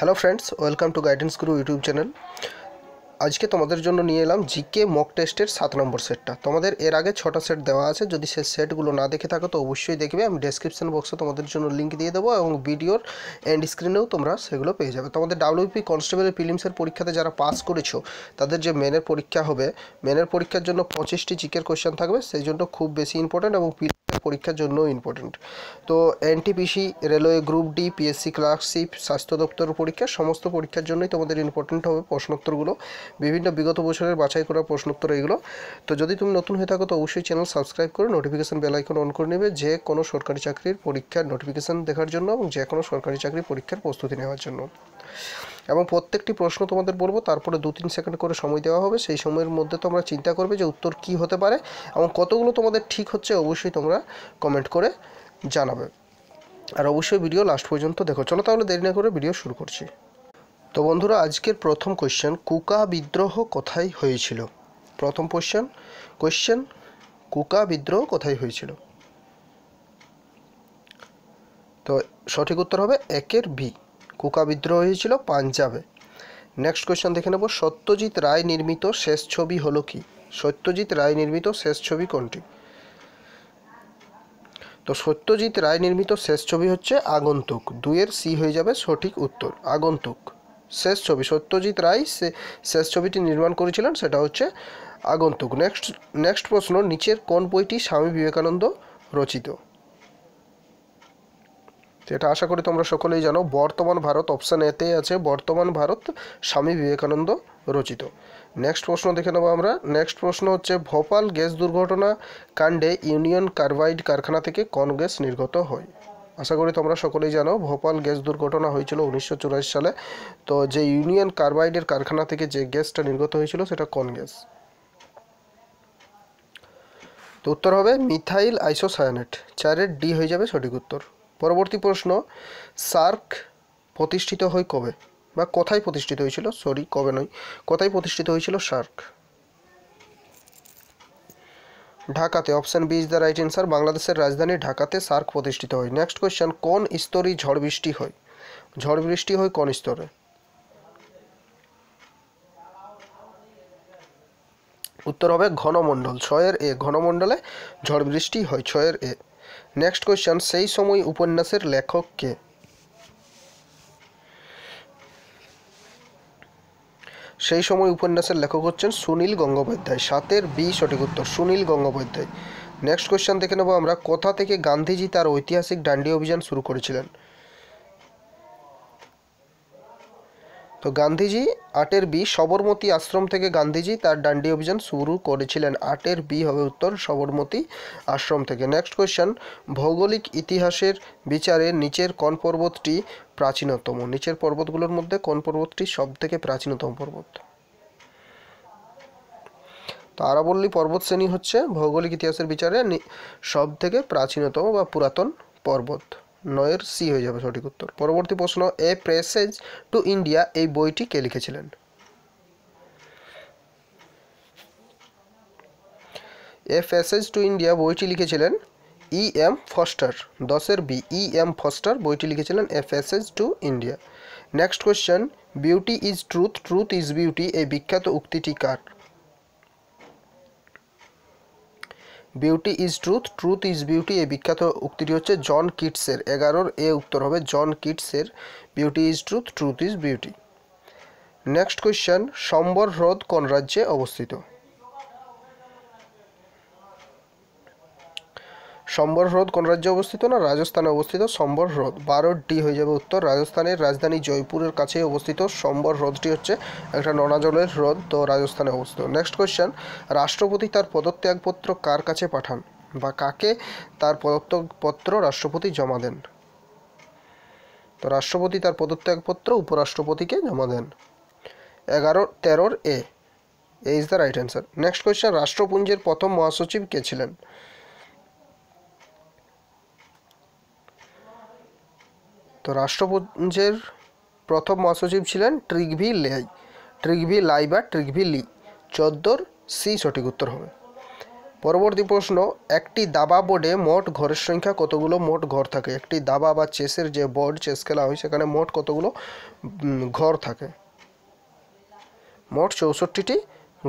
Hello friends, welcome to guidance Guru YouTube channel. আজকে তোমাদের জন্য নিয়ে এলাম জিকে মক টেস্টের 7 নম্বর সেটটা। তোমাদের এর আগে 6টা সেট দেওয়া আছে, যদি সেই সেটগুলো না দেখে থাকো তো অবশ্যই দেখবে। আমি ডেসক্রিপশন বক্সে তোমাদের জন্য লিঙ্ক দিয়ে দেবো এবং ভিডিওর এন্ড স্ক্রিনেও তোমরা সেগুলো পেয়ে যাবে। তোমাদের ডাব্লিউপি কনস্টেবলের প্রিলিমসের পরীক্ষাতে যারা পাস করেছো তাদের যে মেনের পরীক্ষা হবে, মেনের পরীক্ষার জন্য 25টি জিকের কোয়েশ্চেন থাকবে, সেই জন্য খুব বেশি ইম্পর্ট্যান্ট এবং পরীক্ষার জন্যও ইম্পর্টেন্ট। তো NTPC, railway group D, PSC clerkship, স্বাস্থ্য দপ্তরের পরীক্ষা, সমস্ত পরীক্ষার জন্যই তোমাদের ইম্পর্টেন্ট হবে প্রশ্নোত্তরগুলো। বিভিন্ন বিগত বছরের বাছাই করা প্রশ্নোত্তর এগুলো। তো যদি তুমি নতুন হয়ে থাকো তো অবশ্যই চ্যানেল সাবস্ক্রাইব করে নোটিফিকেশন বেল আইকন অন করে নেবে, যে কোনো সরকারি চাকরির পরীক্ষার নোটিফিকেশান দেখার জন্য এবং যে কোনো সরকারি চাকরির পরীক্ষার প্রস্তুতি নেওয়ার জন্য। এবং প্রত্যেকটি প্রশ্ন তোমাদের বলবো, তারপরে 2-3 সেকেন্ড করে সময় দেওয়া হবে। সেই সময়ের মধ্যে তোমরা চিন্তা করবে যে উত্তর কী হতে পারে এবং কতগুলো তোমাদের ঠিক হচ্ছে অবশ্যই তোমরা কমেন্ট করে জানাবে। আর অবশ্যই ভিডিও লাস্ট পর্যন্ত দেখো। চলো তাহলে দেরি না করে ভিডিও শুরু করছি। তো বন্ধুরা, আজকের প্রথম কোয়েশ্চেন, কুকা বিদ্রোহ কোথায় হয়েছিল? প্রথম কোয়েশ্চেন, কুকা বিদ্রোহ কোথায় হয়েছিল? তো সঠিক উত্তর হবে একের বি, কুকা বিদ্রোহ হয়েছিল পাঞ্জাবে। নেক্সট কোয়েশ্চেন দেখে নেব, সত্যজিৎ রায় নির্মিত শেষ ছবি হলো কি? সত্যজিৎ রায় নির্মিত শেষ ছবি কোনটি? তো সত্যজিৎ রায় নির্মিত শেষ ছবি হচ্ছে আগন্তুক। 2-এর সি হয়ে যাবে সঠিক উত্তর, আগন্তুক শেষ ছবি। সত্যজিৎ রায় শেষ ছবিটি নির্মাণ করেছিলেন, সেটা হচ্ছে আগন্তুক। নেক্সট প্রশ্ন, নিচের কোন বইটি স্বামী বিবেকানন্দ রচিত? এটা আশা করি তোমরা সকলেই জানো, বর্তমান ভারত। অপশান এতে আছে বর্তমান ভারত, স্বামী বিবেকানন্দ রচিত। নেক্সট প্রশ্ন দেখে নেবো আমরা। নেক্সট প্রশ্ন হচ্ছে, ভোপাল গ্যাস দুর্ঘটনা কাণ্ডে ইউনিয়ন কার্বাইড কারখানা থেকে কোন গ্যাস নির্গত হয়? আশা করি তোমরা সকলেই জানো, ভোপাল গ্যাস দুর্ঘটনা হয়েছিল 1984 সালে। তো যে ইউনিয়ন কার্বাইডের কারখানা থেকে যে গ্যাসটা নির্গত হয়েছিল সেটা কোন গ্যাস? তো উত্তর হবে মিথাইল আইসোসায়ানেট। 4-এর ডি হয়ে যাবে সঠিক উত্তর। পরবর্তী প্রশ্ন, সার্ক প্রতিষ্ঠিত হয় কবে, বা কোথায় প্রতিষ্ঠিত হয়েছিল? কবে নয়, কোথায় প্রতিষ্ঠিত হয়েছিল সার্ক? ঢাকাতে। Option B is the right answer. বাংলাদেশের রাজধানী ঢাকাতে সার্ক প্রতিষ্ঠিত হয়। নেক্সট কোয়েশ্চেন, কোন স্তরে ঝড় বৃষ্টি হয়? ঝড় বৃষ্টি হয় কোন স্তরে? উত্তর হবে ঘনমণ্ডল। 6-এর এ, ঘনমণ্ডলে ঝড় বৃষ্টি হয়। 6-এর এ। নেক্সট কোয়েশ্চেন, সেই সময় উপন্যাসের লেখক কে? সেই সময় উপন্যাসের লেখক হচ্ছেন সুনীল গঙ্গোপাধ্যায়। 7-এর বি সঠিক উত্তর, সুনীল গঙ্গোপাধ্যায়। নেক্সট কোয়েশ্চেন দেখে নেব আমরা, কোথা থেকে গান্ধীজি তার ঐতিহাসিক ডান্ডি অভিযান শুরু করেছিলেন? তো গান্ধীজি 8-এর বি, সবরমতী আশ্রম থেকে গান্ধীজি তার ডান্ডি অভিযান শুরু করেছিলেন। 8-এর বি হবে উত্তর, সবরমতী আশ্রম থেকে। নেক্সট কোয়েশ্চেন, ভৌগোলিক ইতিহাসের বিচারে নিচের কোন পর্বতটি প্রাচীনতম? নিচের পর্বতগুলোর মধ্যে কোন পর্বতটি সব থেকে প্রাচীনতম পর্বত? তো আরাবল্লী পর্বত শ্রেণী হচ্ছে ভৌগোলিক ইতিহাসের বিচারে সব থেকে প্রাচীনতম বা পুরাতন পর্বত। 9-এর সি হয়ে যাবে সঠিক উত্তর। পরবর্তী প্রশ্ন, এ প্যাসেজ টু ইন্ডিয়া এই বইটি কে লিখেছিলেন? এ প্যাসেজ টু ইন্ডিয়া বইটি লিখেছিলেন E.M. Foster. 10-এর B, E.M. Forster বইটি লিখেছিলেন A passage to India. Next question, beauty is truth, truth is beauty এই বিখ্যাত উক্তিটি কার? Beauty is truth, truth is beauty এই বিখ্যাত উক্তিটি হচ্ছে জন কিটসের। 11-এর এ উত্তর হবে জন কিটসের, beauty is truth, truth is beauty. Next question, Sambhar হ্রদ কোন রাজ্যে অবস্থিত? সম্বর হ্রদ কোন রাজ্যে অবস্থিত? না, রাজস্থানে অবস্থিত সম্বর হ্রদ। 12-এর ডি হয়ে যাবে উত্তর, রাজস্থানের রাজধানী জয়পুরের কাছেই অবস্থিত সম্বর হ্রদটি হচ্ছে একটা নোনা জলের হ্রদ, তো রাজস্থানে অবস্থিত। নেক্সট কোয়েশ্চেন, রাষ্ট্রপতি তার পদত্যাগপত্র কার কাছে পাঠান, বা কাকে তার পদত্যাগপত্র রাষ্ট্রপতি জমা দেন? তো রাষ্ট্রপতি তার পদত্যাগপত্র উপরাষ্ট্রপতিকে জমা দেন। 13-এর A is the right answer. Next question, রাষ্ট্রপুঞ্জের প্রথম মহাসচিব কে ছিলেন? তো রাষ্ট্রপুঞ্জের প্রথম মহাসচিব ছিলেন ট্রিগভি লাই বা ট্রিগভি লি। 14-এর সি সঠিক উত্তর হবে। পরবর্তী প্রশ্ন, একটি দাবা বোর্ডে মোট ঘরের সংখ্যা কতগুলো মোট ঘর থাকে? একটি দাবা বা চেসের যে বোর্ড, চেস খেলা হয়, সেখানে মোট কতগুলো ঘর থাকে? মোট 64টি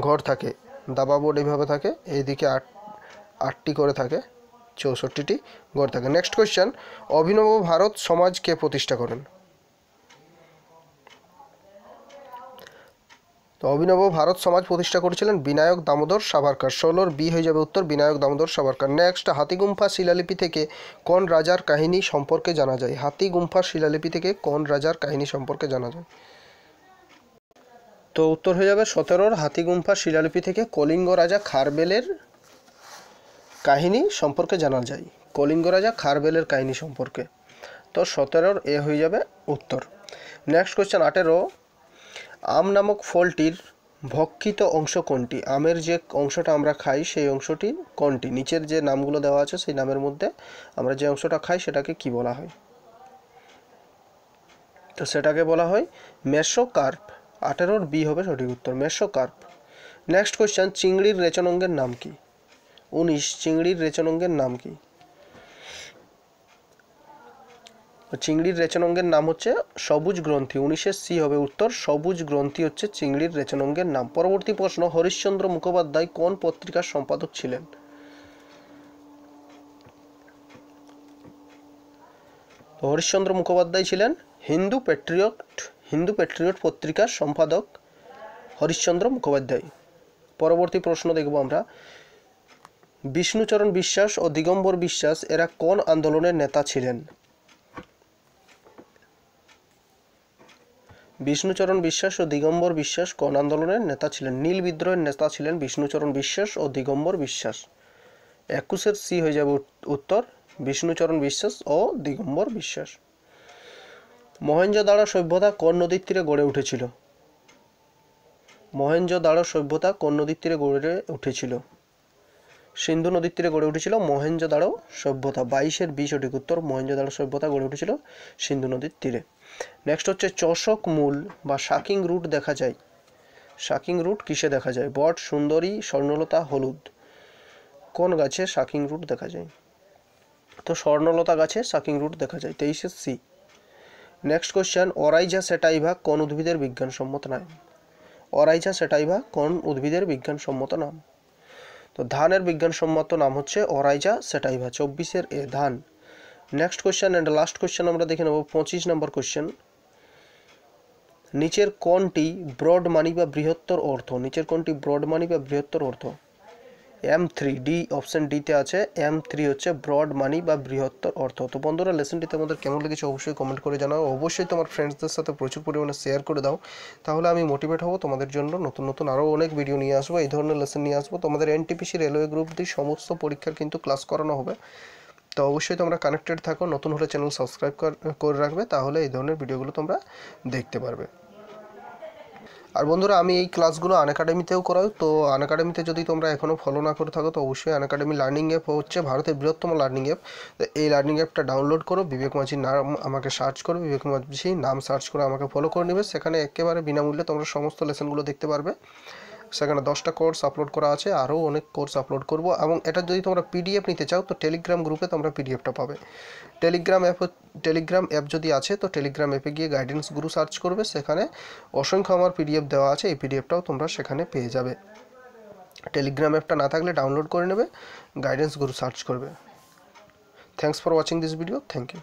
ঘর থাকে। দাবা বোর্ড এইভাবে থাকে, এইদিকে 8টি করে থাকে, 64টি ঘর থাকে। নেক্সট কোয়েশ্চেন, অভিনব ভারত সমাজ কে প্রতিষ্ঠা করেন? তো অভিনব ভারত সমাজ প্রতিষ্ঠা করেছিলেন বিনায়ক দামোদর সাভারকর। 16 বি হয়ে যাবে উত্তর, বিনায়ক দামোদর সাভারকর। নেক্সট, হাতিগুম্ফা শিলালিপি থেকে কোন রাজার কাহিনী সম্পর্কে জানা যায়? হাতিগুম্ফা শিলালিপি থেকে কোন রাজার কাহিনী সম্পর্কে জানা যায়? তো উত্তর হয়ে যাবে 17 হাতিগুম্ফা শিলালিপি থেকে কলিঙ্গ রাজা খারবেলের কাহিনী সম্পর্কে জানা যায়। কলিঙ্গ রাজা খারবেলের কাহিনী সম্পর্কে। তো 17 এ হয়ে যাবে উত্তর। নেক্সট কোয়েশ্চেন 18, আম নামক ফলটির ভক্ষিত অংশ কোনটি? আমের যে অংশটা আমরা খাই সেই অংশটি কোনটি? নিচের যে নামগুলো দেওয়া আছে সেই নামের মধ্যে আমরা যে অংশটা খাই সেটাকে কি বলা হয়? তো সেটাকে বলা হয় মেসোকার্প। 18 বি হবে সঠিক উত্তর, মেসোকার্প। নেক্সট কোয়েশ্চেন, চিংড়ির রেচনাঙ্গের নাম কি? 19, চিংড়ির রেচনাঙ্গের নাম কি? চিংড়ির রেচনাঙ্গের নাম হচ্ছে সবুজ গ্রন্থি। 19 সি হবে উত্তর, সবুজ গ্রন্থি হচ্ছে চিংড়ির রেচনাঙ্গের নাম। পরবর্তী প্রশ্ন, হরিশ্চন্দ্র মুখোপাধ্যায় কোন পত্রিকার সম্পাদক ছিলেন? হরিশ্চন্দ্র মুখোপাধ্যায় ছিলেন হিন্দু প্যাট্রিয়ট পত্রিকার সম্পাদক হরিশ্চন্দ্র মুখোপাধ্যায়। পরবর্তী প্রশ্ন দেখব আমরা, বিষ্ণুচরণ বিশ্বাস ও দিগম্বর বিশ্বাস এরা কোন আন্দোলনের নেতা ছিলেন? বিষ্ণুচরণ বিশ্বাস ও দিগম্বর বিশ্বাস কোন আন্দোলনের নেতা ছিলেন? নীল বিদ্রোহের নেতা ছিলেন বিষ্ণুচরণ বিশ্বাস ও দিগম্বর বিশ্বাস। 21 সি হয়ে যাবে উত্তর, বিষ্ণুচরণ বিশ্বাস ও দিগম্বর বিশ্বাস। মহেঞ্জোদাড়ো সভ্যতা কোন নদীর তীরে গড়ে উঠেছিল? মহেঞ্জোদাড়ো সভ্যতা কোন নদীর তীরে গড়ে উঠেছিল? সিন্ধু নদীর তীরে গড়ে উঠেছিল মহেঞ্জোদাড়ো সভ্যতা। 22 বি সঠিক উত্তর, মহেঞ্জোদাড়ো সভ্যতা গড়ে উঠেছিল সিন্ধু নদীর তীরে। নেক্সট হচ্ছে, চষক মূল বা শাকিং রুট দেখা যায়। শাকিং রুট কিসে দেখা যায়? বট, সুন্দরী, স্বর্ণলতা, হলুদ। কোন গাছে শাকিং রুট দেখা যায়? তো স্বর্ণলতা গাছে শাকিং রুট দেখা যায়। 23 সি। নেক্সট কোয়েশ্চেন, অরাইজা সেটাইভা কোন উদ্ভিদের বিজ্ঞানসম্মত নাম? অরাইজা সেটাইভা কোন উদ্ভিদের বিজ্ঞানসম্মত নাম? তো ধানের বিজ্ঞানসম্মত নাম হচ্ছে অরাইজা সেটাইভা। 24 এ ধান। Next question and last question আমরা দেখে নেব 25 নম্বর কোয়েশ্চেন, নিচের কোনটি ব্রড মানি বা বৃহত্তর অর্থ? নিচের কোনটি ব্রড মানি বা বৃহত্তর অর্থ? M3 ডি, অপশন ডিতে আছে M3 হচ্ছে ব্রড মানি বা বৃহত্তর অর্থ। তো বন্ধুরা, লেসনটিতে আমাদের কেমন লেগেছে অবশ্যই কমেন্ট করে জানাও। অবশ্যই তোমার ফ্রেন্ডসদের সাথে প্রচুর পরিমাণে শেয়ার করে দাও, তাহলে আমি মোটিভেট হব তোমাদের জন্য নতুন নতুন আরও অনেক ভিডিও নিয়ে আসবো, এই ধরনের লেসন নিয়ে আসবো। তোমাদের NTPC রেলওয়ে গ্রুপ দিয়ে সমস্ত পরীক্ষার কিন্তু ক্লাস করানো হবে। তো অবশ্যই তোমরা কানেক্টেড থাকো, নতুন হলে চ্যানেল সাবস্ক্রাইব করে রাখবে, তাহলে এই ধরনের ভিডিওগুলো তোমরা দেখতে পারবে। আর বন্ধুরা, আমি এই ক্লাসগুলো আনএকাডেমিতেও করাই। তো আনএকাডেমিতে যদি তোমরা এখনও ফলো না করে থাকো তো অবশ্যই আনএকাডেমি লার্নিং অ্যাপ হচ্ছে ভারতের বৃহত্তম লার্নিং অ্যাপ। তো এই লার্নিং অ্যাপটা ডাউনলোড করো, বিবেক মাঝির নাম আমাকে সার্চ করো, বিবেক মাঝি নাম সার্চ করে আমাকে ফলো করে নেবে। সেখানে একেবারে বিনামূল্যে তোমরা সমস্ত লেসনগুলো দেখতে পারবে। সেখানে 10টা কোর্স আপলোড করা আছে, আরও অনেক কোর্স আপলোড করব। এবং এটা যদি তোমরা PDF নিতে চাও তো টেলিগ্রাম গ্রুপে তোমরা PDFটা পাবে। টেলিগ্রাম অ্যাপ যদি আছে তো টেলিগ্রাম অ্যাপে গিয়ে গাইডেন্স গুরু সার্চ করবে, সেখানে অসংখ্য আমার PDF দেওয়া আছে, এই PDFটাও তোমরা সেখানে পেয়ে যাবে। টেলিগ্রাম অ্যাপটা না থাকলে ডাউনলোড করে নেবে, গাইডেন্স গুরু সার্চ করবে। Thanks for watching this video, thank you.